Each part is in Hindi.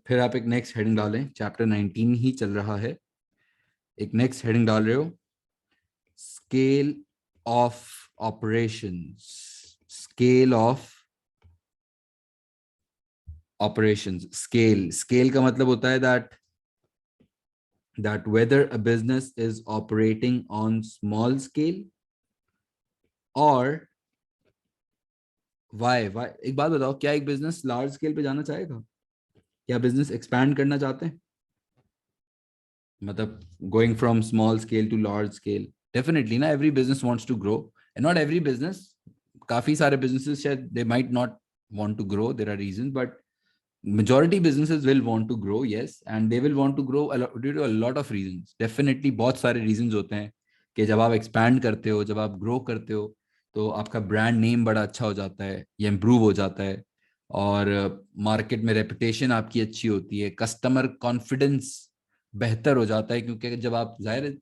फिर आप एक नेक्स्ट हेडिंग डालें, चैप्टर 19 ही चल रहा है, एक नेक्स्ट हेडिंग डाल रहे हो, scale of operations. Scale of operations, scale, scale का मतलब होता है that whether a business is operating on small scale or why एक बात बताओ, क्या एक बिजनेस लार्ज स्केल पे जाना चाहेगा? क्या बिजनेस एक्सपैंड करना चाहते हैं? मतलब going from small scale to large scale, definitely ना, every business wants to grow and not every business, काफी सारे बिजनेसेस शायद they might not want to grow, there are reasons, but majority businesses will want to grow, yes, and they will want to grow due to a lot of reasons, definitely बहुत सारे reasons होते हैं कि जब आप expand करते हो, जब आप grow करते हो, तो आपका brand name बड़ा अच्छा हो जाता है, ये improve हो जाता है, और मार्केट में रेपुटेशन आपकी अच्छी होती है, कस्टमर कॉन्फिडेंस बेहतर हो जाता है, क्योंकि जब आप जाहिर है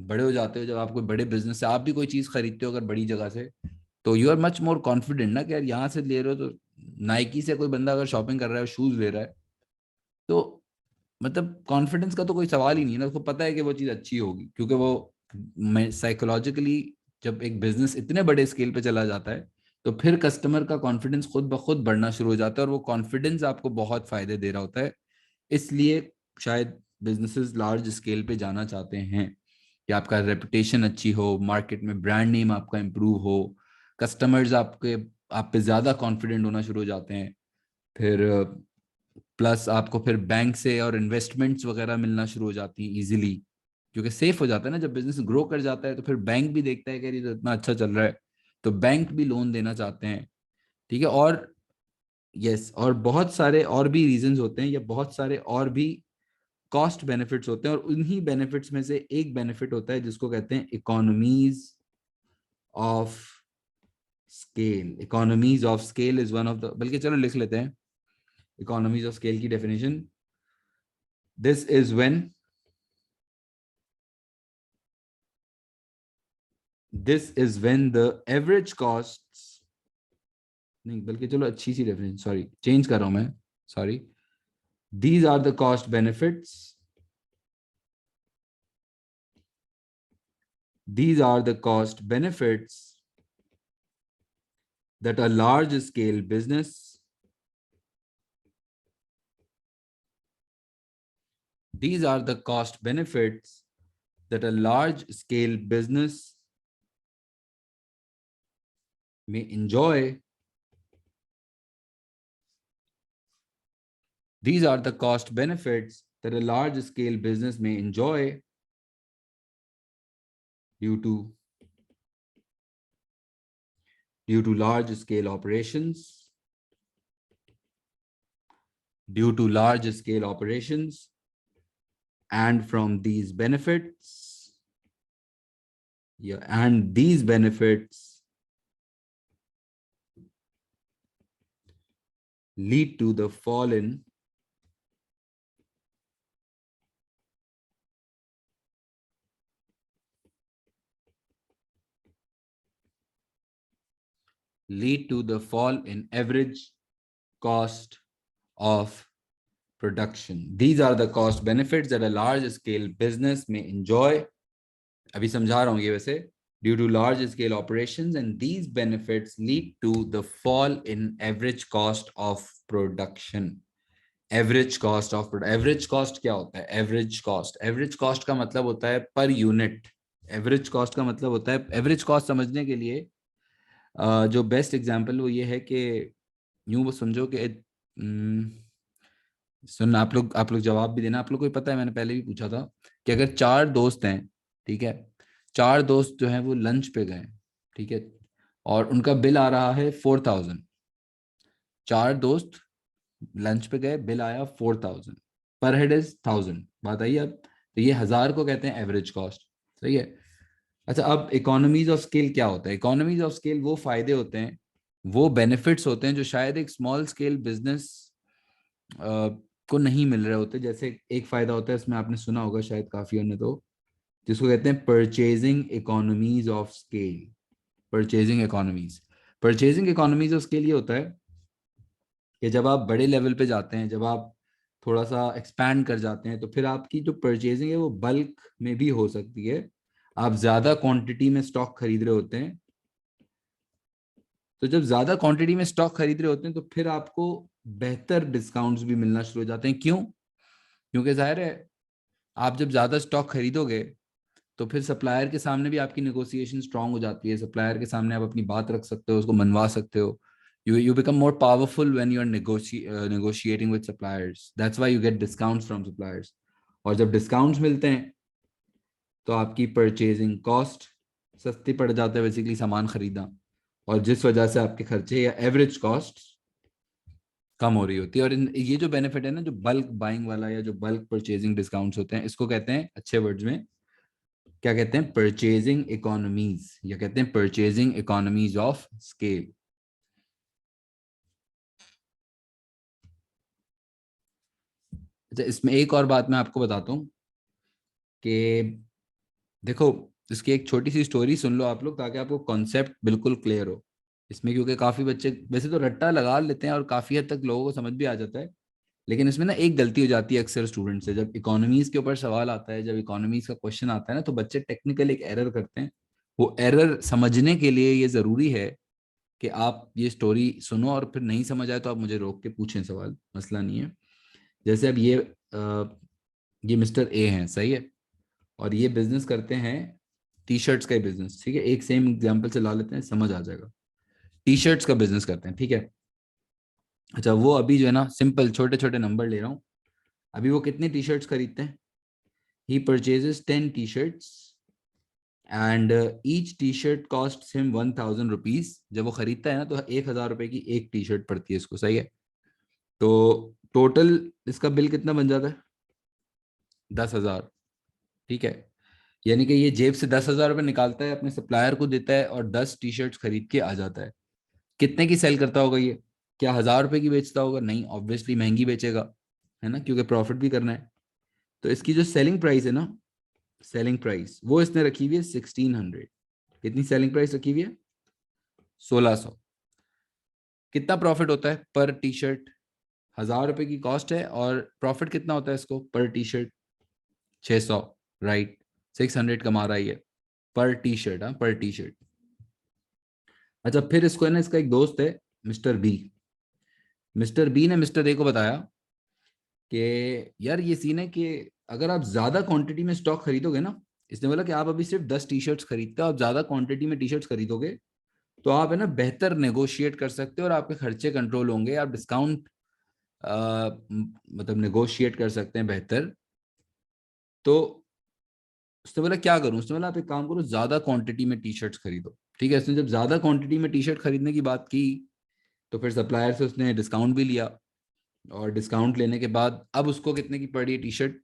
बड़े हो जाते हो, जब आप कोई बड़े बिजनेस से आप भी कोई चीज़ खरीदते हो अगर बड़ी जगह से, तो you are much more confident ना कि यार यहाँ से ले रहे हो तो, नाइकी से कोई बंदा अगर शॉपिंग कर रहा है, शूज ले रहा है, तो मतलब कॉन्फिडेंस का तो कोई सवाल ही नहीं है ना, उसको पता है कि वो चीज़ अच्छी होगी, क्योंकि वो साइकोलॉजिकली जब एक बिजनेस इतने बड़े स्केल पे चला जाता है, तो फिर कस्टमर का कॉन्फिडेंस खुद ब खुद बढ़ना शुरू हो जाता है, और वो कॉन्फिडेंस आपको बहुत फायदे दे रहा होता है। इसलिए शायद बिजनेसेस लार्ज स्केल पे जाना चाहते हैं कि आपका रेपुटेशन अच्छी हो, मार्केट में ब्रांड नेम आपका इम्प्रूव हो, कस्टमर्स आपके आप पे ज्यादा कॉन्फिडेंट होना शुरू हो जाते हैं, फिर प्लस आपको फिर बैंक से और इन्वेस्टमेंट्स वगैरह मिलना शुरू हो जाती हैं इजीली, क्योंकि सेफ हो जाता है ना, जब बिजनेस ग्रो कर जाता है तो फिर बैंक भी देखता है कि ये तो इतना अच्छा चल रहा है, तो बैंक भी लोन देना चाहते हैं। ठीक है, और यस, और बहुत सारे और भी रीजंस होते हैं, या बहुत सारे और भी कॉस्ट बेनिफिट्स होते हैं, और उन्हीं बेनिफिट्स में से एक बेनिफिट होता है जिसको कहते हैं economies of scale. Economies of scale is one of the, बल्कि चलो लिख लेते हैं इकोनॉमीज ऑफ स्केल की definition. This is when, this is when the average cost, नहीं बल्कि चलो अच्छी सी डेफिनेशन, सॉरी चेंज कर रहा हूं मैं, sorry, these are the cost benefits, these are the cost benefits that a large scale business, these are the cost benefits that a large scale business may enjoy. These are the cost benefits that a large scale business may enjoy due to large scale operations, due to large scale operations, and from these benefits, yeah, and these benefits lead to the fall in average cost of production. These are the cost benefits that a large scale business may enjoy. अभी समझा रहा हूं ये वैसे, due to large scale operations, and these benefits lead to the fall in average cost of production. Average cost of production, average cost क्या होता है? Average cost का मतलब होता है per unit. Average cost का मतलब होता है, average cost समझने के लिए जो बेस्ट एग्जांपल वो ये है कि यूं वो समझो कि सुन, आप लोग जवाब भी देना, आप लोग को पता है, मैंने पहले भी पूछा था कि अगर चार दोस्त हैं, ठीक है, चार दोस्त जो हैं वो लंच पे गए, ठीक है, और उनका बिल आ रहा है 4,000, चार दोस्त लंच पे गए, बिल आया 4,000, पर हेड इज 1,000, बात आई अब, तो ये 1,000 को कहते हैं एवरेज कॉस्ट। सही है। अच्छा, अब इकोनॉमीज ऑफ स्केल क्या होता है? इकोनॉमीज ऑफ स्केल वो फायदे होते हैं, वो बेनिफिट्स होते हैं जो शायद एक स्मॉल स्केल बिजनेस को नहीं मिल रहे होते। जैसे एक फायदा होता है, इसमें आपने सुना होगा शायद काफियों ने, तो जिसको कहते हैं purchasing economies of scale. Purchasing economies of scale ये होता है कि जब आप बड़े लेवल पे जाते हैं, जब आप थोड़ा सा एक्सपैंड कर जाते हैं, तो फिर आपकी जो परचेजिंग है वो बल्क में भी हो सकती है। आप ज्यादा क्वांटिटी में स्टॉक खरीद रहे होते हैं, तो जब ज्यादा क्वांटिटी में स्टॉक खरीद रहे होते हैं तो फिर आपको बेहतर डिस्काउंट्स भी मिलना शुरू हो जाते हैं। क्यों? क्योंकि जाहिर है आप जब ज्यादा स्टॉक खरीदोगे तो फिर सप्लायर के सामने भी आपकी नेगोशिएशन स्ट्रांग हो जाती है। सप्लायर के सामने आप अपनी बात रख सकते हो, उसको मनवा सकते हो। You become more powerful when you are negotiating with suppliers. That's why you get discounts from suppliers. और जब डिस्काउंट्स मिलते हैं तो आपकी परचेजिंग कॉस्ट सस्ती पड़ जाता है, बेसिकली सामान खरीदना, और जिस वजह से आपके खर्चे या एवरेज कॉस्ट कम हो रही होती है। और ये जो बेनिफिट है ना, जो बल्क बाइंग वाला या जो बल्क परचेजिंग डिस्काउंट्स होते हैं, इसको कहते हैं अच्छे वर्ड्स में क्या कहते हैं? परचेजिंग इकोनॉमीज, या कहते हैं परचेजिंग इकोनॉमीज ऑफ स्केल। अच्छा, इसमें एक और बात मैं आपको बताता हूँ कि देखो, इसकी एक छोटी सी स्टोरी सुन लो आप लोग, ताकि आपको कॉन्सेप्ट बिल्कुल क्लियर हो इसमें। क्योंकि काफी बच्चे वैसे तो रट्टा लगा लेते हैं और काफी हद तक लोगों को समझ भी आ जाता है, लेकिन इसमें ना एक गलती हो जाती है अक्सर स्टूडेंट से। जब इकोनॉमीज के ऊपर सवाल आता है, जब इकोनॉमीज का क्वेश्चन आता है ना, तो बच्चे टेक्निकल एक एरर करते हैं। वो एरर समझने के लिए ये जरूरी है कि आप ये स्टोरी सुनो, और फिर नहीं समझ आए तो आप मुझे रोक के पूछें सवाल, मसला नहीं है। जैसे अब ये मिस्टर ए हैं, सही है, और ये बिजनेस करते हैं टी शर्ट्स का ही बिजनेस, ठीक है। एक सेम एग्जांपल से ला लेते हैं, समझ आ जाएगा। टी शर्ट्स का बिजनेस करते हैं, ठीक है। अच्छा, वो अभी जो है ना, सिंपल छोटे छोटे नंबर ले रहा हूँ, अभी वो कितने टी शर्ट्स खरीदते हैं? ही purchases 10 T shirts and each T shirt cost him 1000 rupees. जब वो खरीदता है ना, तो 1000 रुपए की एक टी शर्ट पड़ती है इसको, सही है। तो टोटल इसका बिल कितना बन जाता है? 10,000, ठीक है। यानी कि ये जेब से 10,000 रुपये निकालता है, अपने सप्लायर को देता है, और 10 टी शर्ट खरीद के आ जाता है। कितने की सेल करता होगा ये? क्या 1000 रुपए की बेचता होगा? नहीं, ऑब्वियसली महंगी बेचेगा, है ना, क्योंकि प्रॉफिट भी करना है। तो इसकी जो सेलिंग प्राइस है ना, सेलिंग प्राइस वो इसने रखी हुई है 1600। कितनी सेलिंग प्राइस रखी हुई है? 1600। कितना प्रॉफिट होता है पर टी शर्ट? 1000 रुपए की कॉस्ट है, और प्रॉफिट कितना होता है इसको पर टी शर्ट? 600, राइट। 600 कमा रहा है ये पर टी शर्ट, हाँ, पर टी शर्ट। अच्छा, फिर इसको है ना, इसका एक दोस्त है मिस्टर बी। मिस्टर बी ने मिस्टर ए को बताया कि यार ये सीन है कि अगर आप ज्यादा क्वांटिटी में स्टॉक खरीदोगे ना, इसने बोला कि आप अभी सिर्फ 10 टी शर्ट्स खरीदते हो, आप ज्यादा क्वांटिटी में टी शर्ट्स खरीदोगे तो आप है ना बेहतर नेगोशिएट कर सकते हो, और आपके खर्चे कंट्रोल होंगे, आप डिस्काउंट मतलब नेगोशिएट कर सकते हैं बेहतर। तो उसने बोला क्या करूं? उसने बोला आप एक काम करो, ज्यादा क्वांटिटी में टी शर्ट्स खरीदो, ठीक है। उसने जब ज्यादा क्वांटिटी में टी शर्ट खरीदने की बात की, तो फिर सप्लायर से उसने डिस्काउंट भी लिया, और डिस्काउंट लेने के बाद अब उसको कितने की पड़ी है टी शर्ट?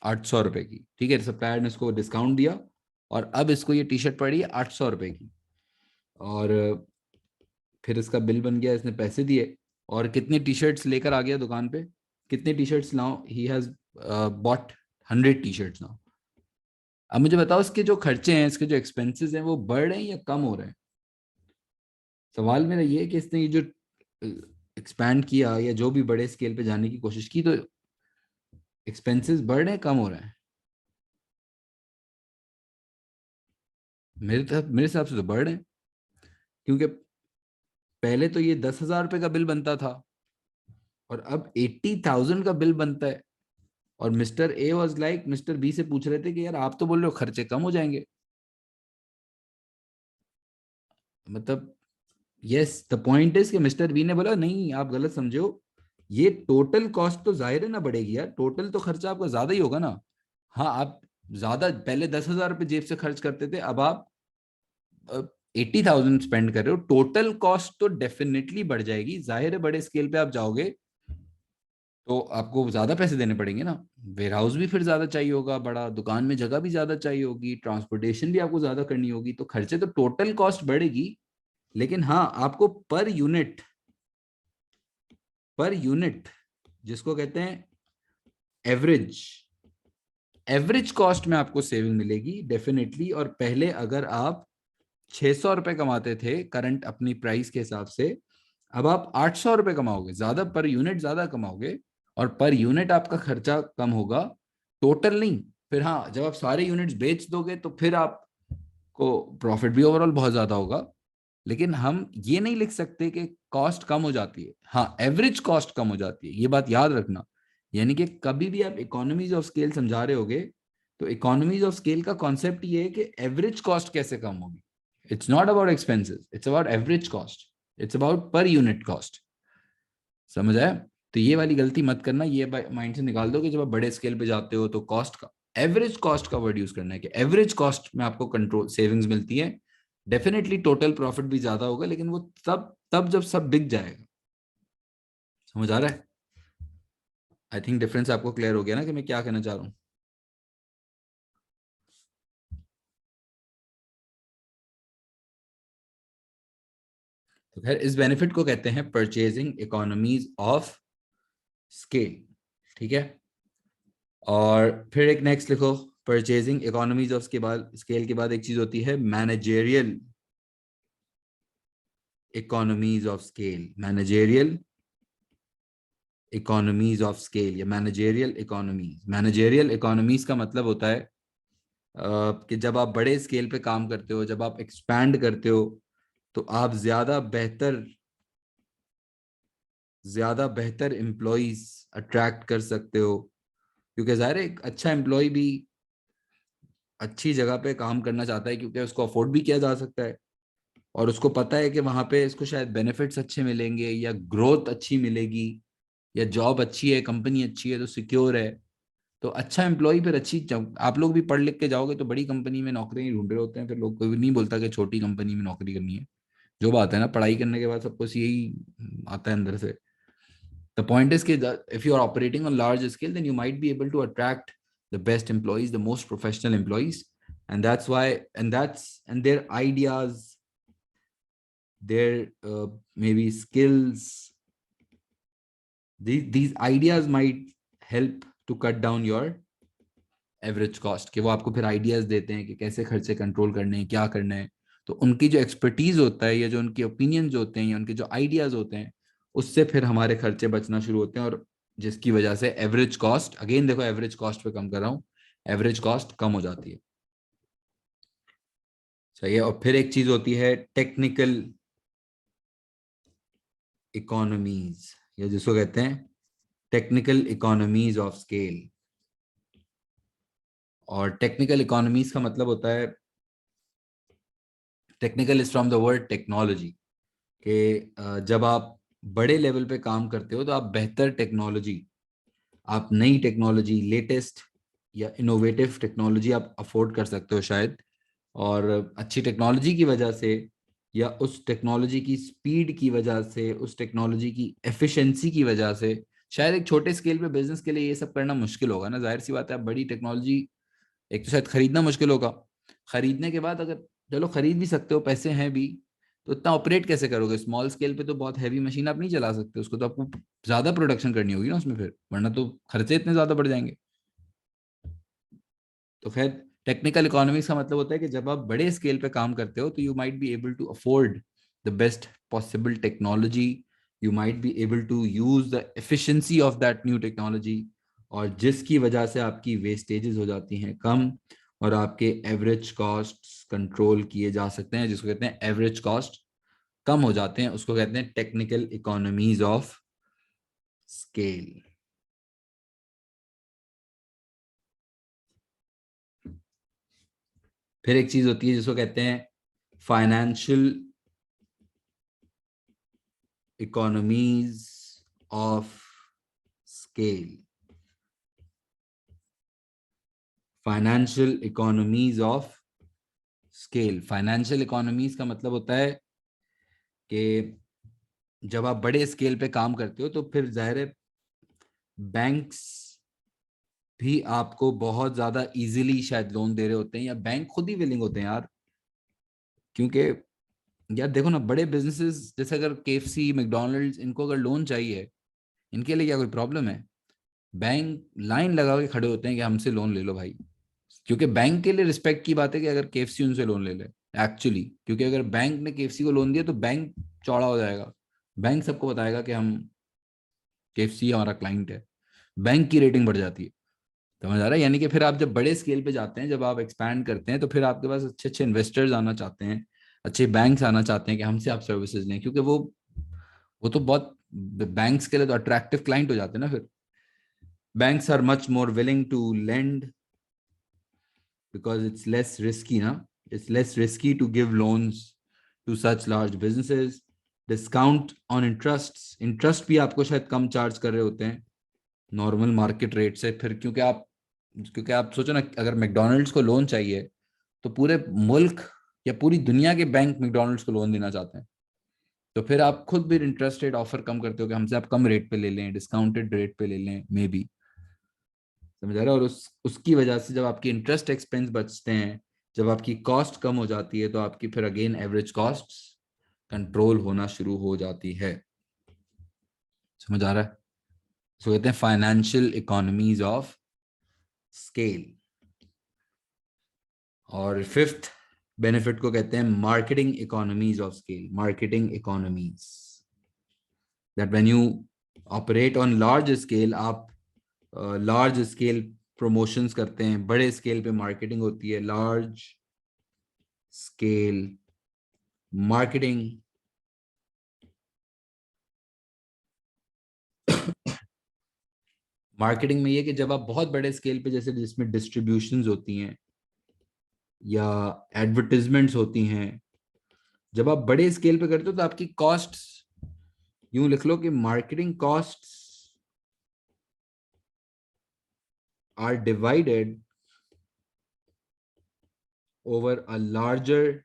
800 रुपए की, ठीक है। सप्लायर ने उसको डिस्काउंट दिया, और अब इसको ये टी शर्ट पड़ी है 800 रुपए की। और फिर इसका बिल बन गया, इसने पैसे दिए, और कितने टी शर्ट्स लेकर आ गया दुकान पे? कितने T shirts now he has bot? 100 T shirts now. अब मुझे बताओ, इसके जो खर्चे हैं, इसके जो एक्सपेंसेस हैं, वो बढ़ रहे हैं या कम हो रहे हैं? सवाल मेरा ये है कि इसने ये जो एक्सपैंड किया या जो भी बड़े स्केल पे जाने की कोशिश की, तो एक्सपेंसेस बढ़ रहे हैं कम हो रहे हैं? मेरे हिसाब से तो बढ़ रहे हैं, क्योंकि पहले तो ये 10,000 रुपए का बिल बनता था, और अब 80,000 का बिल बनता है। और mister A was like, mister B से पूछ रहे थे कि यार आप तो बोल रहे हो खर्चे कम हो जाएंगे, मतलब यस द पॉइंट इज कि मिस्टर बी ने बोला नहीं, आप गलत समझे हो, ये टोटल कॉस्ट तो जाहिर है ना बढ़ेगी यार, टोटल तो खर्चा आपका ज्यादा ही होगा ना। हाँ, आप ज्यादा पहले 10,000 रुपये जेब से खर्च करते थे, अब आप 80,000 स्पेंड कर रहे हो, टोटल कॉस्ट तो डेफिनेटली बढ़ जाएगी। जाहिर है बड़े स्केल पे आप जाओगे तो आपको ज्यादा पैसे देने पड़ेंगे ना। वेयर हाउस भी फिर ज्यादा चाहिए होगा, बड़ा दुकान में जगह भी ज्यादा चाहिए होगी, ट्रांसपोर्टेशन भी आपको ज्यादा करनी होगी, तो खर्चे तो टोटल कॉस्ट बढ़ेगी। लेकिन हाँ, आपको पर यूनिट जिसको कहते हैं एवरेज, एवरेज कॉस्ट में आपको सेविंग मिलेगी डेफिनेटली। और पहले अगर आप 600 रुपए कमाते थे करंट अपनी प्राइस के हिसाब से, अब आप 800 रुपए कमाओगे, ज्यादा पर यूनिट ज्यादा कमाओगे, और पर यूनिट आपका खर्चा कम होगा, टोटल नहीं। फिर हाँ, जब आप सारे यूनिट्स बेच दोगे तो फिर आपको प्रॉफिट भी ओवरऑल बहुत ज्यादा होगा। लेकिन हम ये नहीं लिख सकते कि कॉस्ट कम हो जाती है। हाँ, एवरेज कॉस्ट कम हो जाती है, ये बात याद रखना। यानी कि कभी भी आप इकोनॉमीज ऑफ स्केल समझा रहे होगे, तो इकोनॉमीज ऑफ स्केल का कॉन्सेप्ट ये है कि एवरेज कॉस्ट कैसे कम होगी। It's not about expenses, it's about average cost, it's about per unit cost. समझ आया? तो ये वाली गलती मत करना, ये माइंड से निकाल दो कि जब आप बड़े स्केल पे जाते हो तो कॉस्ट का, एवरेज कॉस्ट का वर्ड यूज करना है कि एवरेज कॉस्ट में आपको कंट्रोल सेविंग्स मिलती है। डेफिनेटली टोटल प्रॉफिट भी ज्यादा होगा, लेकिन वो तब तब जब सब बिक जाएगा। समझ आ रहा है? आई थिंक डिफरेंस आपको क्लियर हो गया ना कि मैं क्या कहना चाह रहा हूँ। तो खैर, इस बेनिफिट को कहते हैं परचेजिंग इकोनॉमीज ऑफ स्केल। ठीक है। और फिर एक नेक्स्ट लिखो, परचेजिंग इकोनॉमीज ऑफ के बाद, स्केल के बाद एक चीज होती है managerial economies of scale. Managerial economies of scale या मैनेजेरियल इकोनॉमीज। मैनेजेरियल इकोनॉमीज का मतलब होता है कि जब आप बड़े स्केल पे काम करते हो, जब आप एक्सपैंड करते हो, तो आप ज्यादा बेहतर एम्प्लॉइज अट्रैक्ट कर सकते हो। क्योंकि जाहिर है एक अच्छा एम्प्लॉय भी अच्छी जगह पे काम करना चाहता है, क्योंकि उसको अफोर्ड भी किया जा सकता है, और उसको पता है कि वहां पे इसको शायद बेनिफिट्स अच्छे मिलेंगे या ग्रोथ अच्छी मिलेगी, या जॉब अच्छी है, कंपनी अच्छी है तो सिक्योर है। तो अच्छा एम्प्लॉय फिर आप लोग भी पढ़ लिख के जाओगे तो बड़ी कंपनी में नौकरी ढूंढ रहे होते हैं, फिर लोग कोई भी नहीं बोलता कि छोटी कंपनी में नौकरी करनी है। जो बात है ना, पढ़ाई करने के बाद सबको यही आता है अंदर से। द पॉइंट इज कि if you are operating on large scale, then you might be able to attract the best employees, the most professional employees, and that's why, and their ideas, their maybe skills, these ideas might help to cut down your average cost. कि वो आपको फिर आइडियाज देते हैं कि कैसे खर्चे कंट्रोल करने हैं, क्या करना है। तो उनकी जो एक्सपर्टीज होता है, या जो उनके ओपिनियंस होते हैं, या उनके जो आइडियाज होते हैं, उससे फिर हमारे खर्चे बचना शुरू होते हैं, और जिसकी वजह से एवरेज कॉस्ट, अगेन देखो एवरेज कॉस्ट पे कम कर रहा हूँ, एवरेज कॉस्ट कम हो जाती है। सही है। और फिर एक चीज होती है टेक्निकल इकोनॉमीज, या जिसको कहते हैं टेक्निकल इकोनॉमीज ऑफ स्केल। और टेक्निकल इकोनॉमीज का मतलब होता है, technical is from the word technology, कि जब आप बड़े लेवल पे काम करते हो तो आप बेहतर टेक्नोलॉजी, आप नई टेक्नोलॉजी, लेटेस्ट या इनोवेटिव टेक्नोलॉजी आप अफोर्ड कर सकते हो शायद। और अच्छी टेक्नोलॉजी की वजह से, या उस टेक्नोलॉजी की स्पीड की वजह से, उस टेक्नोलॉजी की एफिशिएंसी की वजह से, शायद एक छोटे स्केल पे बिजनेस के लिए ये सब करना मुश्किल होगा ना, जाहिर सी बात है। आप बड़ी टेक्नोलॉजी एक तो शायद खरीदना मुश्किल होगा, खरीदने के बाद अगर चलो खरीद भी सकते हो, पैसे हैं भी, तो इतना ऑपरेट कैसे करोगे? स्मॉल स्केल पे तो बहुत हैवी मशीन आप नहीं चला सकते, उसको तो आपको ज्यादा प्रोडक्शन करनी होगी ना उसमें फिर, वरना तो खर्चे इतने ज्यादा बढ़ जाएंगे। तो खैर, टेक्निकल इकोनॉमिक्स का मतलब होता है कि जब आप बड़े स्केल पे काम करते हो तो you might be able to afford the best possible technology, you might be able to use the efficiency of that new technology, और जिसकी वजह से आपकी वेस्टेजेस हो जाती हैं कम, और आपके एवरेज कॉस्ट कंट्रोल किए जा सकते हैं, जिसको कहते हैं एवरेज कॉस्ट कम हो जाते हैं, उसको कहते हैं टेक्निकल इकोनॉमीज ऑफ स्केल। फिर एक चीज होती है जिसको कहते हैं financial economies of scale. Financial economies of scale, financial economies का मतलब होता है कि जब आप बड़े स्केल पे काम करते हो तो फिर जाहिर है बैंक्स भी आपको बहुत ज्यादा इजीली शायद लोन दे रहे होते हैं, या बैंक खुद ही विलिंग होते हैं यार। क्योंकि यार देखो ना, बड़े बिजनेसेस जैसे अगर केएफसी, मैकडॉनल्ड्स, इनको अगर लोन चाहिए, इनके लिए क्या कोई प्रॉब्लम है? बैंक लाइन लगा के खड़े होते हैं कि हमसे लोन ले लो भाई। क्योंकि बैंक के लिए रिस्पेक्ट की बात है कि अगर केएफसी उनसे लोन ले ले, एक्चुअली। क्योंकि अगर बैंक ने केएफसी को लोन दिया तो बैंक चौड़ा हो जाएगा, बैंक सबको बताएगा कि हम, केएफसी हमारा क्लाइंट है। बैंक की रेटिंग बढ़ जाती है। समझ आ रहा है? यानी कि फिर आप जब बड़े स्केल पे जाते हैं, जब आप एक्सपैंड करते हैं, तो फिर आपके पास अच्छे अच्छे इन्वेस्टर्स आना चाहते हैं, अच्छे बैंक्स आना चाहते हैं कि हमसे आप सर्विसेज लें, क्योंकि वो तो बहुत, बैंक्स के लिए तो अट्रैक्टिव क्लाइंट हो जाते हैं ना फिर। Banks are much more willing to lend because it's less risky, na? It's less risky to give loans to such large businesses. Discount on interests. Interest भी आपको शायद कम चार्ज कर रहे होते हैं नॉर्मल मार्केट रेट से, फिर क्योंकि आप सोचो ना, अगर मैकडोनल्ड्स को लोन चाहिए तो पूरे मुल्क या पूरी दुनिया के बैंक मैकडोनल्ड्स को लोन देना चाहते हैं, तो फिर आप खुद भी इंटरेस्ट रेट ऑफर कम करते हो कि हमसे आप कम रेट पे ले लें, डिस्काउंटेड रेट पे ले लें मे बी। समझ आ रहा है? और उसकी वजह से जब आपकी इंटरेस्ट एक्सपेंस बचते हैं, जब आपकी कॉस्ट कम हो जाती है, तो आपकी फिर अगेन एवरेज कॉस्ट कंट्रोल होना शुरू हो जाती है। समझ आ रहा है? सो कहते हैं फाइनेंशियल इकोनॉमीज ऑफ स्केल। और फिफ्थ बेनिफिट को कहते हैं marketing economies of scale. Marketing economies, that when you operate on large scale, आप लार्ज स्केल प्रमोशंस करते हैं, बड़े स्केल पे मार्केटिंग होती है। लार्ज स्केल मार्केटिंग मार्केटिंग में ये कि जब आप बहुत बड़े स्केल पे, जैसे जिसमें डिस्ट्रीब्यूशंस होती हैं या एडवर्टीजमेंट्स होती हैं, जब आप बड़े स्केल पे करते हो तो आपकी कॉस्ट्स, यूं लिख लो कि marketing costs are divided over a larger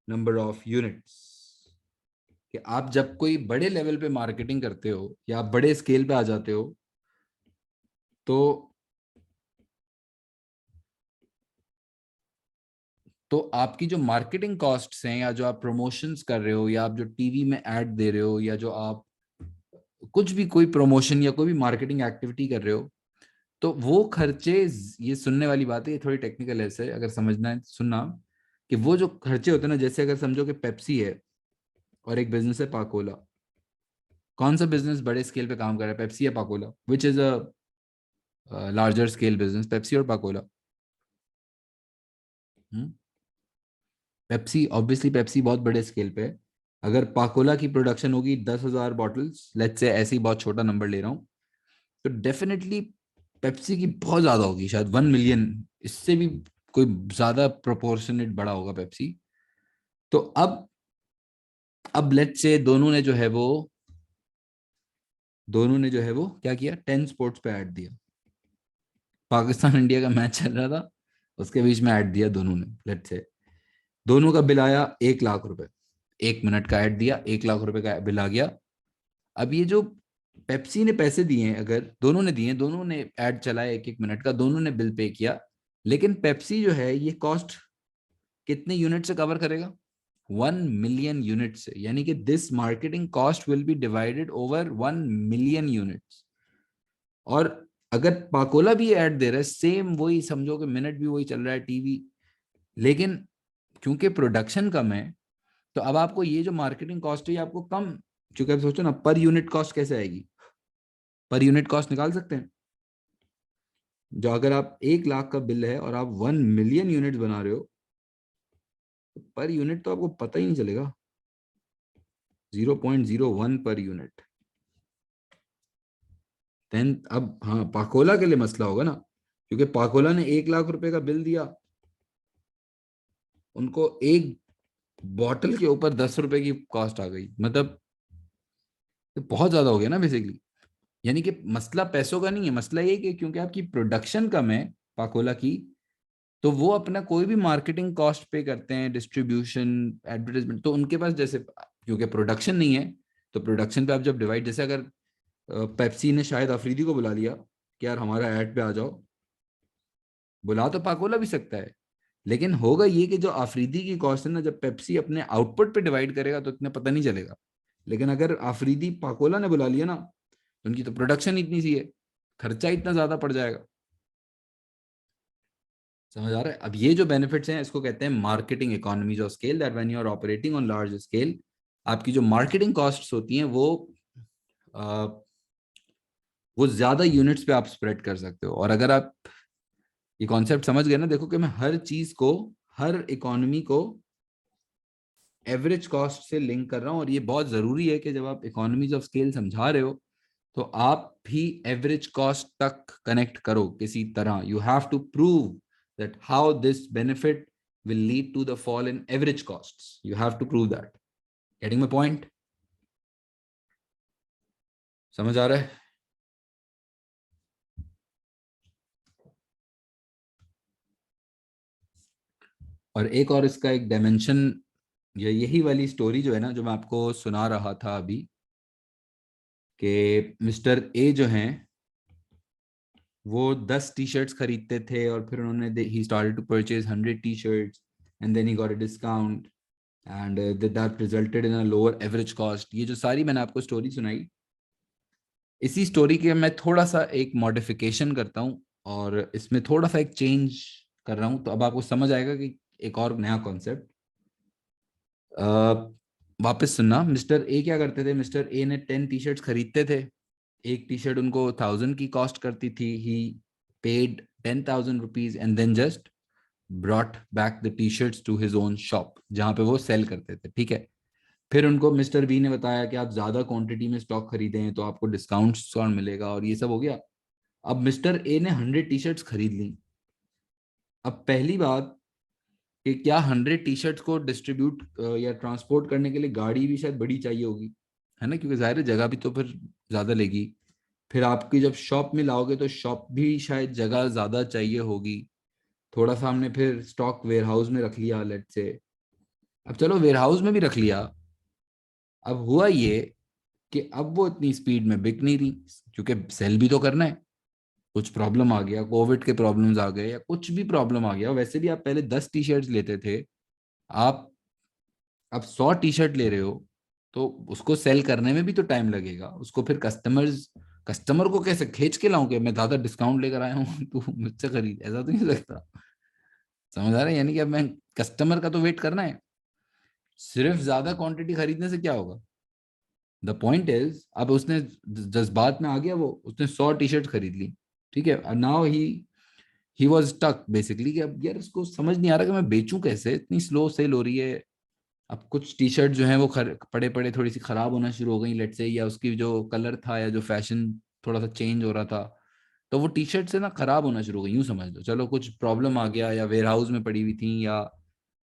number of units. कि आप जब कोई बड़े लेवल पे मार्केटिंग करते हो या आप बड़े स्केल पे आ जाते हो, तो तो आपकी जो मार्केटिंग कॉस्ट्स हैं, या जो आप प्रमोशंस कर रहे हो, या आप जो टीवी में ऐड दे रहे हो, या जो आप कुछ भी कोई प्रमोशन या कोई भी मार्केटिंग एक्टिविटी कर रहे हो, तो वो खर्चे, ये सुनने वाली बात है, ये थोड़ी टेक्निकल है, से अगर समझना है सुनना, कि वो जो खर्चे होते हैं ना, जैसे अगर समझो कि पेप्सी है और एक बिजनेस है पाकोला। कौन सा बिजनेस बड़े स्केल पे काम कर रहा है, पेप्सी या Pakola? Which is a larger scale business, Pepsi और पाकोला? पेप्सी, ऑब्वियसली पेप्सी बहुत बड़े स्केल पे है। अगर पाकोला की प्रोडक्शन होगी 10,000 बॉटल्स, लेट्स से, ऐसे ही बहुत छोटा नंबर ले रहा हूँ, तो डेफिनेटली पेप्सी की बहुत ज्यादा होगी, शायद 1 मिलियन, इससे भी कोई ज्यादा प्रोपोर्शनेट बड़ा होगा पेप्सी। तो अब लेट्स से दोनों ने जो है वो क्या किया, 10 स्पोर्ट्स पे ऐड दिया। पाकिस्तान इंडिया का मैच चल रहा था, उसके बीच में ऐड दिया दोनों ने। लेट्स से दोनों का बिल आया 1 लाख रुपए, 1 मिनट का ऐड दिया, 1 लाख रुपए का बिल आ गया। अब ये जो पेप्सी ने पैसे दिए हैं, अगर दोनों ने दिए, दोनों ने ऐड चलाया 1-1 मिनट का, दोनों ने बिल पे किया, लेकिन पेप्सी जो है ये कॉस्ट कितने यूनिट से कवर करेगा? 1 मिलियन यूनिट से। यानी कि this marketing cost will be divided over 1 million units. और अगर पाकोला भी ऐड दे रहा है, सेम वही, समझो कि मिनट भी वही चल रहा है टीवी, लेकिन क्योंकि प्रोडक्शन कम है, तो अब आपको ये जो मार्केटिंग कॉस्ट है ये आपको कम, क्योंकि आप सोचो ना पर यूनिट कॉस्ट कैसे आएगी, पर यूनिट कॉस्ट निकाल सकते हैं। जो अगर आप 1 लाख का बिल है और आप 1 मिलियन यूनिट बना रहे हो, तो पर यूनिट तो आपको पता ही नहीं चलेगा, 0.01 पर यूनिट। देन अब हाँ, पाकोला के लिए मसला होगा ना, क्योंकि पाकोला ने 1 लाख रुपए का बिल दिया, उनको एक बॉटल के ऊपर 10 रुपए की कॉस्ट आ गई, मतलब तो बहुत ज्यादा हो गया ना बेसिकली। यानी कि मसला पैसों का नहीं है, मसला ये कि क्योंकि आपकी प्रोडक्शन कम है पाकोला की, तो वो अपना कोई भी मार्केटिंग कॉस्ट पे करते हैं, डिस्ट्रीब्यूशन, एडवर्टाइजमेंट, तो उनके पास जैसे, क्योंकि प्रोडक्शन नहीं है, तो प्रोडक्शन पे आप जब डिवाइड, जैसे अगर पेप्सी ने शायद अफरीदी को बुला लिया कि यार हमारा ऐड पे आ जाओ, बुला तो पाकोला भी सकता है, लेकिन होगा ये कि जो अफरीदी की कॉस्ट है ना, जब पेप्सी अपने आउटपुट पे डिवाइड करेगा तो इतना पता नहीं चलेगा। लेकिन अगर अफरीदी पाकोला ने बुला लिया ना, तो उनकी तो प्रोडक्शन इतनी सी है, खर्चा इतना ज्यादा पड़ जाएगा। समझ आ रहा है? अब ये जो बेनिफिट्स हैं इसको कहते हैं marketing economies of scale, that when you are operating on large scale, आपकी जो मार्केटिंग कॉस्ट्स होती हैं वो वो ज्यादा यूनिट्स पे आप स्प्रेड कर सकते हो। और अगर आप ये कॉन्सेप्ट समझ गए ना, देखो कि मैं हर चीज को, हर इकोनॉमी को एवरेज कॉस्ट से लिंक कर रहा हूँ। और ये बहुत जरूरी है कि जब आप इकोनॉमीज ऑफ स्केल समझा रहे हो तो आप भी एवरेज कॉस्ट तक कनेक्ट करो किसी तरह। You have to prove that how this benefit will lead to the fall in average costs. You have to prove that. Getting my point? समझ आ रहा है? और एक और इसका एक डायमेंशन, यही वाली स्टोरी जो है ना, जो मैं आपको सुना रहा था अभी, कि मिस्टर ए जो हैं वो 10 टी शर्ट्स खरीदते थे और फिर उन्होंने ही started to purchase 100 T shirts and then he got a discount and that resulted in a lower average cost. ये जो सारी मैंने आपको स्टोरी सुनाई, इसी स्टोरी के मैं थोड़ा सा एक मॉडिफिकेशन करता हूँ और इसमें थोड़ा सा एक चेंज कर रहा हूँ, तो अब आपको समझ आएगा कि एक और नया कॉन्सेप्ट। वापस सुनना, मिस्टर ए क्या करते थे, मिस्टर ए ने 10 टी शर्ट्स खरीदते थे। एक टी शर्ट उनको 1000 की कॉस्ट करती थी। He paid 10,000 rupees and then just brought back the T shirts to his own shop जहां पे वो सेल करते थे, ठीक है। फिर उनको मिस्टर बी ने बताया कि आप ज्यादा क्वांटिटी में स्टॉक खरीदें तो आपको डिस्काउंट मिलेगा, और ये सब हो गया। अब मिस्टर ए ने 100 टी शर्ट्स खरीद ली। अब पहली बात कि क्या 100 टी शर्ट्स को डिस्ट्रीब्यूट या ट्रांसपोर्ट करने के लिए गाड़ी भी शायद बड़ी चाहिए होगी, है ना, क्योंकि जाहिर है जगह भी तो फिर ज्यादा लेगी। फिर आपकी जब शॉप में लाओगे तो शॉप भी शायद जगह ज्यादा चाहिए होगी। थोड़ा सा हमने फिर स्टॉक वेयर हाउस में रख लिया लेट से। अब चलो वेयर हाउस में भी रख लिया। अब हुआ ये कि अब वो इतनी स्पीड में बिक नहीं रही, क्योंकि सेल भी तो करना है। कुछ प्रॉब्लम आ गया, कोविड के प्रॉब्लम्स आ गए या कुछ भी प्रॉब्लम आ गया, वैसे भी आप पहले 10 टी शर्ट्स लेते थे, आप अब 100 टी शर्ट ले रहे हो, तो उसको सेल करने में भी तो टाइम लगेगा। उसको फिर कस्टमर को कैसे खींच के लाऊं कि मैं ज्यादा डिस्काउंट लेकर आया हूँ तू मुझसे खरीद, ऐसा तो नहीं लगता। समझ आ रहा है? यानी कि अब मैं कस्टमर का तो वेट करना है। सिर्फ ज्यादा क्वांटिटी खरीदने से क्या होगा? द पॉइंट इज, अब उसने जज्बात में आ गया, वो उसने 100 टी शर्ट खरीद ली, ठीक है। Now he was stuck basically कि अब यार उसको समझ नहीं आ रहा कि मैं बेचूं कैसे, इतनी स्लो सेल हो रही है। अब कुछ टी शर्ट जो है वो पड़े पड़े थोड़ी सी खराब होना शुरू हो गई लेट से, या उसकी जो कलर था या जो फैशन थोड़ा सा चेंज हो रहा था, तो वो टी शर्ट से ना खराब होना शुरू हो गई, यूं समझ लो। चलो कुछ प्रॉब्लम आ गया, या वेयर हाउस में पड़ी हुई थी, या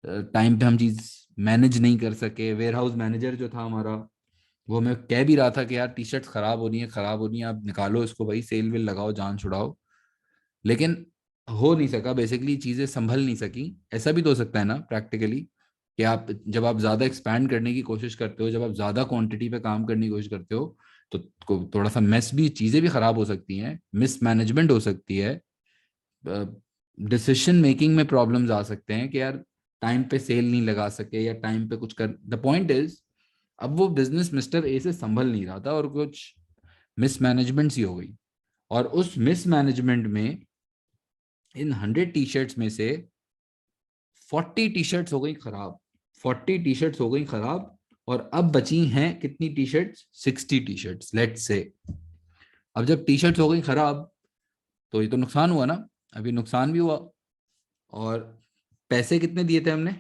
टाइम पे हम चीज मैनेज नहीं कर सके। वेयर हाउस मैनेजर जो था हमारा, वो हमें कह भी रहा था कि यार टी शर्ट खराब हो रही है, खराब हो रही है, आप निकालो इसको भाई, सेल वेल लगाओ, जान छुड़ाओ। लेकिन हो नहीं सका, बेसिकली चीजें संभल नहीं सकी। ऐसा भी तो हो सकता है ना प्रैक्टिकली, कि आप जब आप ज्यादा एक्सपैंड करने की कोशिश करते हो, जब आप ज्यादा क्वांटिटी पे काम करने की कोशिश करते हो, तो थोड़ा सा मेस भी, चीजें भी खराब हो सकती हैं, मिस मैनेजमेंट हो सकती है, डिसीजन मेकिंग में प्रॉब्लम्स आ सकते हैं कि यार टाइम पे सेल नहीं लगा सके या टाइम पे कुछ कर। द पॉइंट इज, अब वो बिजनेस मिस्टर ए से संभल नहीं रहा था और कुछ मिसमैनेजमेंट सी हो गई। और उस मिसमैनेजमेंट में इन 100 टी शर्ट्स में से 40 टी शर्ट्स हो गई खराब। 40 टी शर्ट्स हो गई खराब, और अब बची हैं कितनी T shirts? 60 T shirts let's say. अब जब टी शर्ट्स हो गई खराब, तो ये तो नुकसान हुआ ना, अभी नुकसान भी हुआ। और पैसे कितने दिए थे हमने?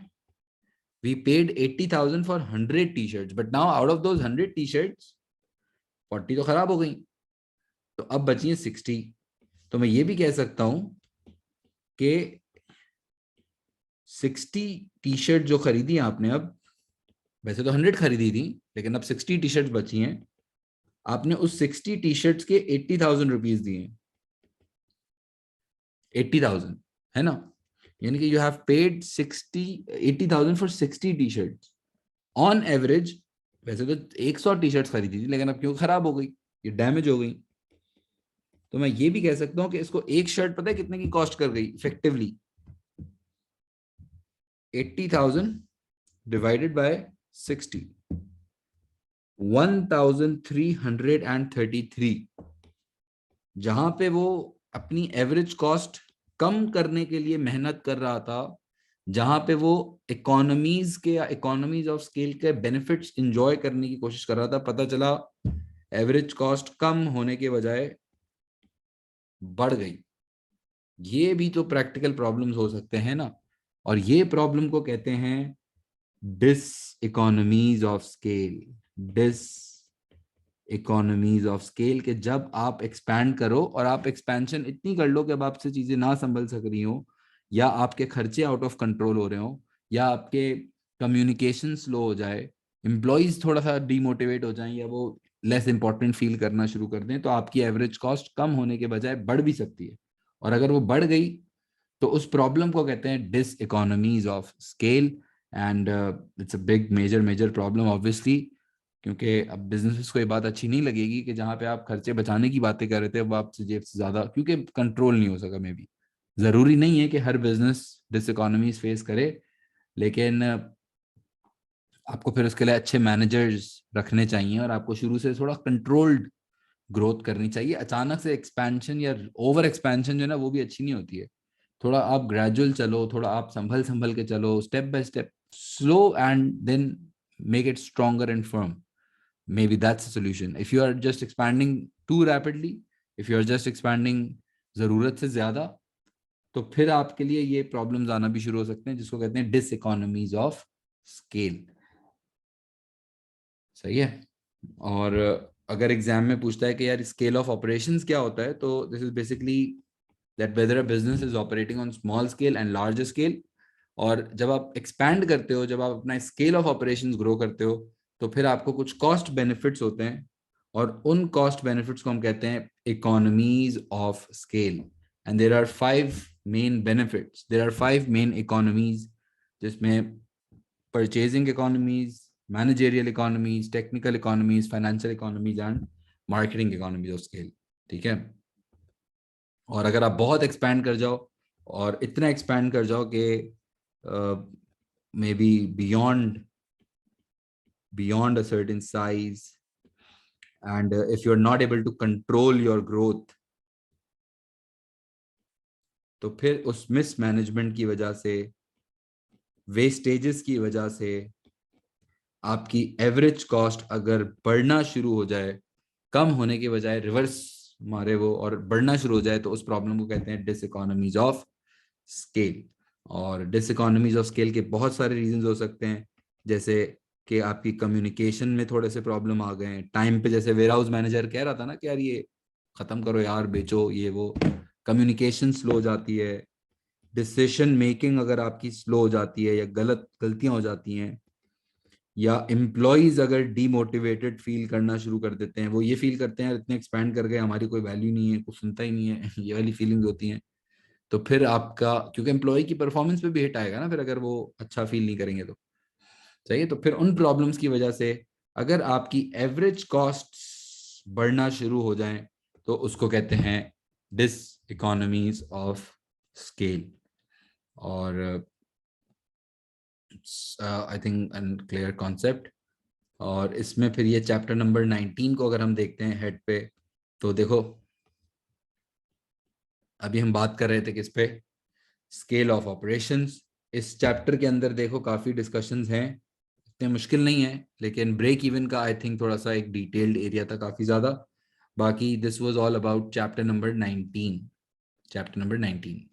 We paid 80,000 for 100 T shirts, but now out of those 100 T shirts 40 तो खराब हो गई, तो अब बची है 60। तो मैं ये भी कह सकता हूं कि 60 टी शर्ट जो खरीदी आपने, अब वैसे तो 100 खरीदी थी, लेकिन अब 60 टी शर्ट बची हैं। आपने उस 60 टी शर्ट्स के 80,000 रुपीज दिए। 80,000, है ना? यानी कि you have paid 80,000 for 60 T shirts on average. वैसे तो 100 टी शर्ट्स खरीदी थी, लेकिन अब क्यों खराब हो गई, ये डैमेज हो गई। तो मैं ये भी कह सकता हूं कि इसको एक शर्ट पता है कितने की कॉस्ट कर गई इफेक्टिवली? 80,000 divided by 60, 1333। जहां पे वो अपनी एवरेज कॉस्ट कम करने के लिए मेहनत कर रहा था, जहां पे वो इकोनॉमीज के या इकोनॉमीज ऑफ स्केल के बेनिफिट्स इंजॉय करने की कोशिश कर रहा था, पता चला एवरेज कॉस्ट कम होने के बजाय बढ़ गई। ये भी तो प्रैक्टिकल प्रॉब्लम्स हो सकते हैं ना, और ये प्रॉब्लम को कहते हैं diseconomies of scale. Diseconomies of scale के जब आप एक्सपैंड करो और आप एक्सपेंशन इतनी कर लो कि अब आपसे चीजें ना संभल सक रही हो, या आपके खर्चे आउट ऑफ कंट्रोल हो रहे हो, या आपके कम्युनिकेशन स्लो हो जाए, एम्प्लॉयज थोड़ा सा डीमोटिवेट हो जाएं, या वो लेस इंपॉर्टेंट फील करना शुरू कर दें, तो आपकी एवरेज कॉस्ट कम होने के बजाय बढ़ भी सकती है। और अगर वो बढ़ गई तो उस प्रॉब्लम को कहते हैं diseconomies of scale. And it's a big major major problem obviously, क्योंकि अब बिजनेस को ये बात अच्छी नहीं लगेगी कि जहां पे आप खर्चे बचाने की बातें कर रहे थे, अब आपसे जेब से ज्यादा, क्योंकि कंट्रोल नहीं हो सका। मे बी जरूरी नहीं है कि हर बिजनेस डिस इकोनॉमीज फेस करे, लेकिन आपको फिर उसके लिए अच्छे मैनेजर्स रखने चाहिए, और आपको शुरू से थोड़ा कंट्रोल्ड ग्रोथ करनी चाहिए। अचानक से एक्सपेंशन या ओवर एक्सपेंशन जो है ना, वो भी अच्छी नहीं होती है। थोड़ा आप ग्रेजुअल चलो, थोड़ा आप संभल संभल के चलो, step by step, slow and then make it stronger and firm. Maybe that's a solution. If you are just expanding too rapidly, if you are just expanding जरूरत से ज्यादा, तो फिर आपके लिए ये प्रॉब्लम्स आना भी शुरू हो सकते हैं, जिसको कहते हैं डिस इकोनॉमीज ऑफ स्केल। सही है। और अगर एग्जाम में पूछता है कि यार स्केल ऑफ ऑपरेशंस क्या होता है, तो this is basically that whether a business is operating on small scale and large scale. और जब आप एक्सपैंड करते हो, जब आप अपना स्केल ऑफ ऑपरेशंस ग्रो करते हो, तो फिर आपको कुछ कॉस्ट बेनिफिट्स होते हैं, और उन कॉस्ट बेनिफिट्स को हम कहते हैं economies of scale. And there are 5 main benefits, there are 5 main economies, जिसमें purchasing economies, managerial economies, technical economies, financial economies and marketing economies of scale. ठीक है। और अगर आप बहुत एक्सपैंड कर जाओ, और इतना एक्सपैंड कर जाओ कि may be beyond a certain size, and if you're not able to control your growth, तो फिर उस मिसमैनेजमेंट की वजह से, वेस्टेजेस की वजह से, आपकी एवरेज कॉस्ट अगर बढ़ना शुरू हो जाए, कम होने के बजाय रिवर्स मारे वो और बढ़ना शुरू हो जाए, तो उस प्रॉब्लम को कहते हैं डिसइकोनॉमीज ऑफ स्केल। और डिसइकोनॉमीज ऑफ स्केल के बहुत सारे रीजंस हो सकते हैं, जैसे कि आपकी कम्युनिकेशन में थोड़े से प्रॉब्लम आ गए हैं टाइम पे, जैसे वेयर हाउस मैनेजर कह रहा था ना कि यार ये खत्म करो यार, बेचो ये वो। कम्युनिकेशन स्लो हो जाती है, डिसीजन मेकिंग अगर आपकी स्लो हो जाती है, या गलतियां हो जाती हैं, या एम्प्लॉयज अगर डीमोटिवेटेड फील करना शुरू कर देते हैं, वो ये फील करते हैं यार इतने एक्सपैंड कर गए, हमारी कोई वैल्यू नहीं है, कुछ सुनता ही नहीं है ये वाली फीलिंग्स होती हैं। तो फिर आपका, क्योंकि एम्प्लॉय की परफॉर्मेंस पे भी हिट आएगा ना फिर, अगर वो अच्छा फील नहीं करेंगे तो। सही है। तो फिर उन प्रॉब्लम्स की वजह से अगर आपकी एवरेज कॉस्ट बढ़ना शुरू हो जाए, तो उसको कहते हैं डिस इकोनॉमीज ऑफ स्केल। और I think an clear concept. और इसमें फिर ये चैप्टर नंबर 19 को अगर हम देखते हैं हेड पे, तो देखो अभी हम बात कर रहे थे किस पे, स्केल ऑफ ऑपरेशंस। इस चैप्टर के अंदर देखो काफी डिस्कशंस हैं, इतने मुश्किल नहीं है, लेकिन ब्रेक इवन का आई थिंक थोड़ा सा एक डिटेल्ड एरिया था काफी ज्यादा। बाकी this was all about chapter number 19। Chapter number 19।